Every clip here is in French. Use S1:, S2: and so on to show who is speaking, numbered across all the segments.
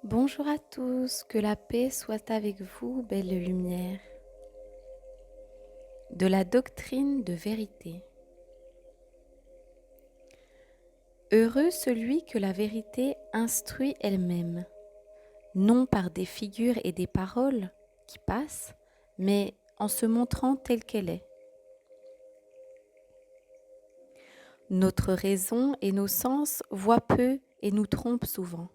S1: Bonjour à tous, que la paix soit avec vous, belle lumière. De la doctrine de vérité. Heureux celui que la vérité instruit elle-même, non par des figures et des paroles qui passent, mais en se montrant telle qu'elle est. Notre raison et nos sens voient peu et nous trompent souvent.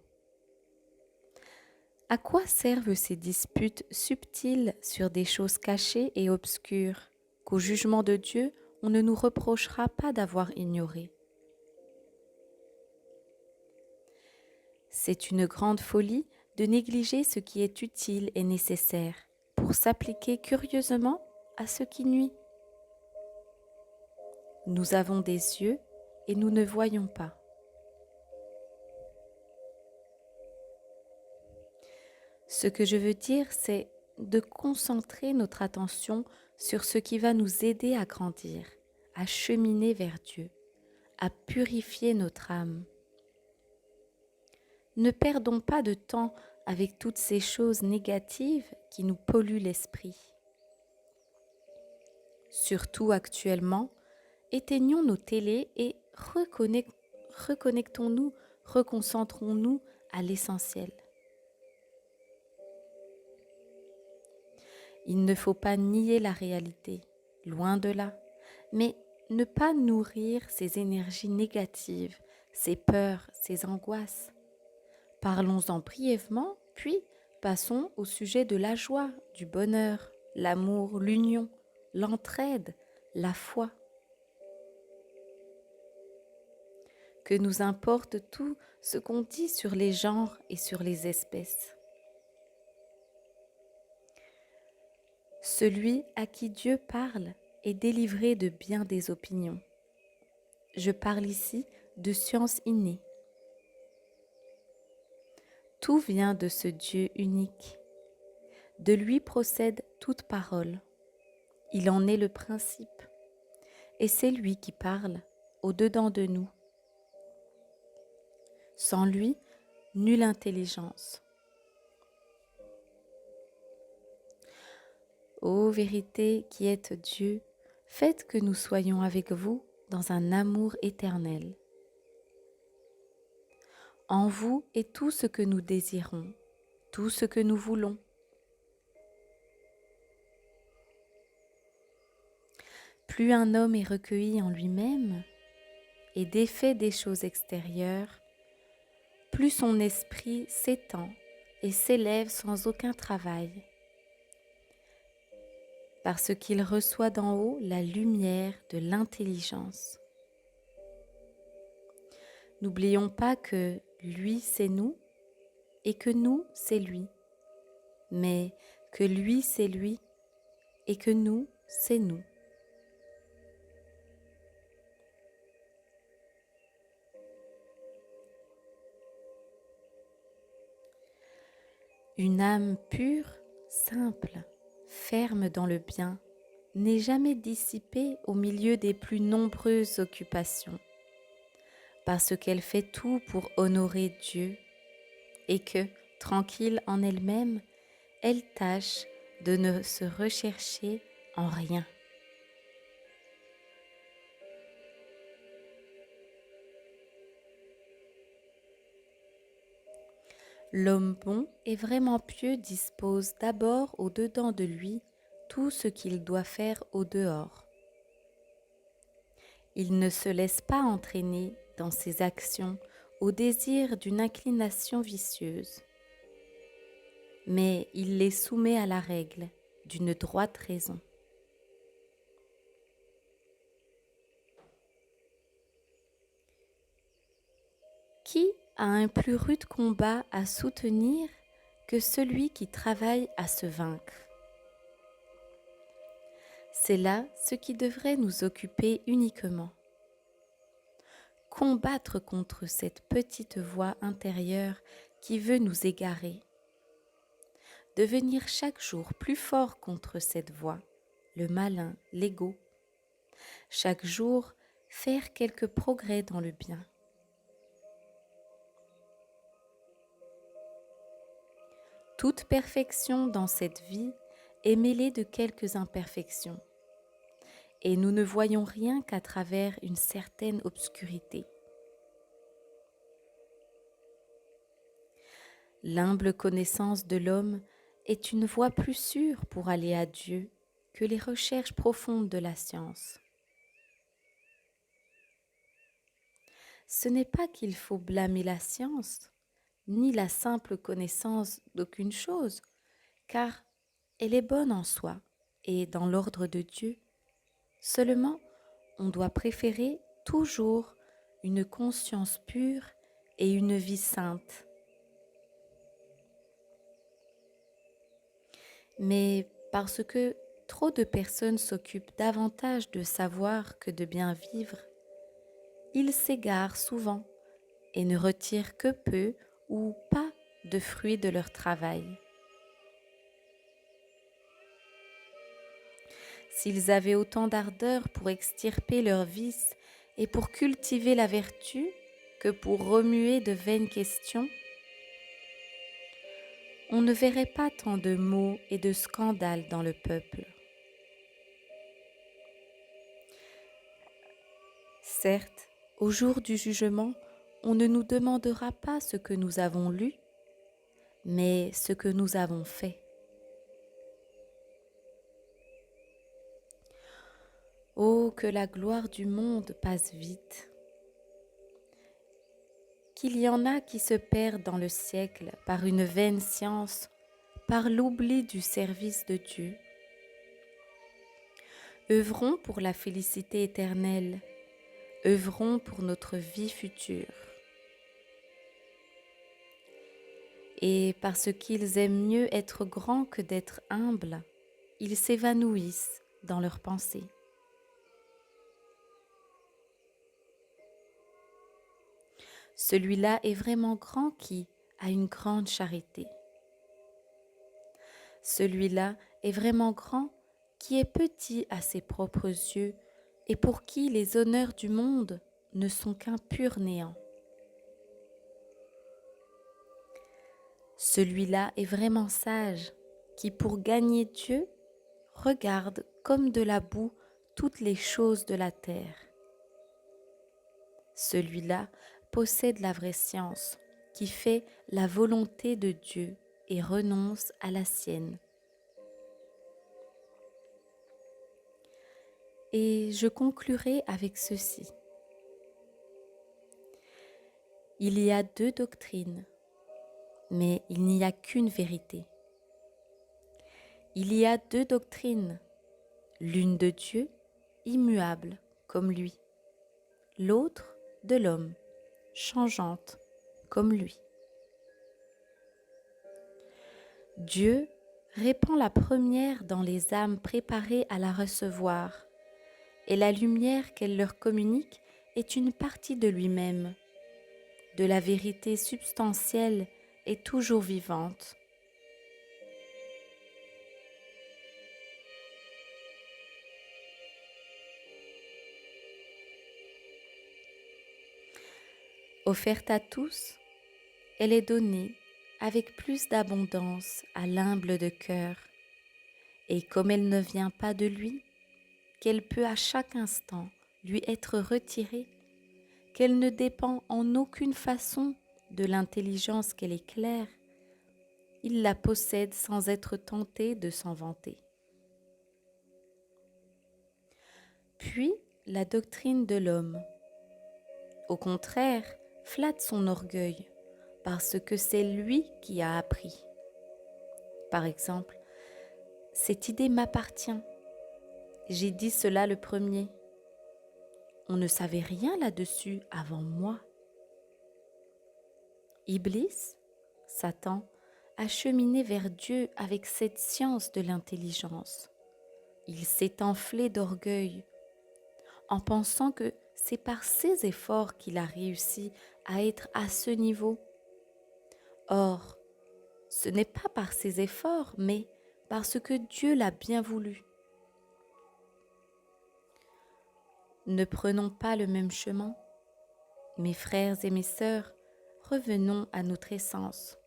S1: À quoi servent ces disputes subtiles sur des choses cachées et obscures, qu'au jugement de Dieu, on ne nous reprochera pas d'avoir ignorées? C'est une grande folie de négliger ce qui est utile et nécessaire pour s'appliquer curieusement à ce qui nuit. Nous avons des yeux et nous ne voyons pas. Ce que je veux dire, c'est de concentrer notre attention sur ce qui va nous aider à grandir, à cheminer vers Dieu, à purifier notre âme. Ne perdons pas de temps avec toutes ces choses négatives qui nous polluent l'esprit. Surtout actuellement, éteignons nos télés et reconnectons-nous, reconcentrons-nous à l'essentiel. Il ne faut pas nier la réalité, loin de là, mais ne pas nourrir ces énergies négatives, ces peurs, ces angoisses. Parlons-en brièvement, puis passons au sujet de la joie, du bonheur, l'amour, l'union, l'entraide, la foi. Que nous importe tout ce qu'on dit sur les genres et sur les espèces. Celui à qui Dieu parle est délivré de bien des opinions. Je parle ici de science innée. Tout vient de ce Dieu unique. De lui procède toute parole. Il en est le principe. Et c'est lui qui parle au-dedans de nous. Sans lui, nulle intelligence. Ô vérité qui êtes Dieu, faites que nous soyons avec vous dans un amour éternel. En vous est tout ce que nous désirons, tout ce que nous voulons. Plus un homme est recueilli en lui-même et défait des choses extérieures, plus son esprit s'étend et s'élève sans aucun travail, parce qu'il reçoit d'en haut la lumière de l'intelligence. N'oublions pas que lui, c'est nous et que nous, c'est lui, mais que lui, c'est lui et que nous, c'est nous. Une âme pure, simple, ferme dans le bien, n'est jamais dissipée au milieu des plus nombreuses occupations, parce qu'elle fait tout pour honorer Dieu et que, tranquille en elle-même, elle tâche de ne se rechercher en rien. L'homme bon et vraiment pieux dispose d'abord au-dedans de lui tout ce qu'il doit faire au dehors. Il ne se laisse pas entraîner dans ses actions au désir d'une inclination vicieuse, mais il les soumet à la règle d'une droite raison. Qui a un plus rude combat à soutenir que celui qui travaille à se vaincre? C'est là ce qui devrait nous occuper uniquement. Combattre contre cette petite voix intérieure qui veut nous égarer. Devenir chaque jour plus fort contre cette voix, le malin, l'ego. Chaque jour, faire quelques progrès dans le bien. Toute perfection dans cette vie est mêlée de quelques imperfections, et nous ne voyons rien qu'à travers une certaine obscurité. L'humble connaissance de l'homme est une voie plus sûre pour aller à Dieu que les recherches profondes de la science. Ce n'est pas qu'il faut blâmer la science, ni la simple connaissance d'aucune chose, car elle est bonne en soi et dans l'ordre de Dieu. Seulement, on doit préférer toujours une conscience pure et une vie sainte. Mais parce que trop de personnes s'occupent davantage de savoir que de bien vivre, ils s'égarent souvent et ne retirent que peu ou pas de fruits de leur travail. S'ils avaient autant d'ardeur pour extirper leurs vices et pour cultiver la vertu que pour remuer de vaines questions, on ne verrait pas tant de maux et de scandales dans le peuple. Certes, au jour du jugement, on ne nous demandera pas ce que nous avons lu, mais ce que nous avons fait. Oh, que la gloire du monde passe vite, qu'il y en a qui se perdent dans le siècle par une vaine science, par l'oubli du service de Dieu. Œuvrons pour la félicité éternelle, œuvrons pour notre vie future. Et parce qu'ils aiment mieux être grands que d'être humbles, ils s'évanouissent dans leurs pensées. Celui-là est vraiment grand qui a une grande charité. Celui-là est vraiment grand qui est petit à ses propres yeux et pour qui les honneurs du monde ne sont qu'un pur néant. Celui-là est vraiment sage qui, pour gagner Dieu, regarde comme de la boue toutes les choses de la terre. Celui-là possède la vraie science qui fait la volonté de Dieu et renonce à la sienne. Et je conclurai avec ceci. Il y a deux doctrines, mais il n'y a qu'une vérité. Il y a deux doctrines, l'une de Dieu, immuable comme lui, l'autre de l'homme, changeante comme lui. Dieu répand la première dans les âmes préparées à la recevoir, et la lumière qu'elle leur communique est une partie de lui-même, de la vérité substantielle et toujours vivante. Offerte à tous, elle est donnée avec plus d'abondance à l'humble de cœur, et comme elle ne vient pas de lui, qu'elle peut à chaque instant lui être retirée, qu'elle ne dépend en aucune façon de l'intelligence qu'elle éclaire, il la possède sans être tenté de s'en vanter. Puis la doctrine de l'homme, au contraire, flatte son orgueil parce que c'est lui qui a appris. Par exemple, cette idée m'appartient. J'ai dit cela le premier. On ne savait rien là-dessus avant moi. Iblis, Satan, a cheminé vers Dieu avec cette science de l'intelligence. Il s'est enflé d'orgueil en pensant que c'est par ses efforts qu'il a réussi à être à ce niveau. Or, ce n'est pas par ses efforts, mais parce que Dieu l'a bien voulu. Ne prenons pas le même chemin. Mes frères et mes sœurs, revenons à notre essence.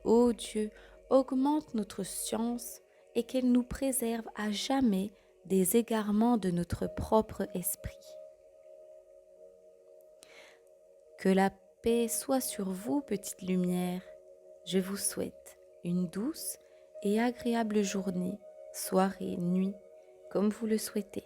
S1: ô Dieu, augmente notre science et qu'elle nous préserve à jamais des égarements de notre propre esprit. Que la paix soit sur vous, petite lumière. Je vous souhaite une douce et agréable journée, soirée, nuit, comme vous le souhaitez.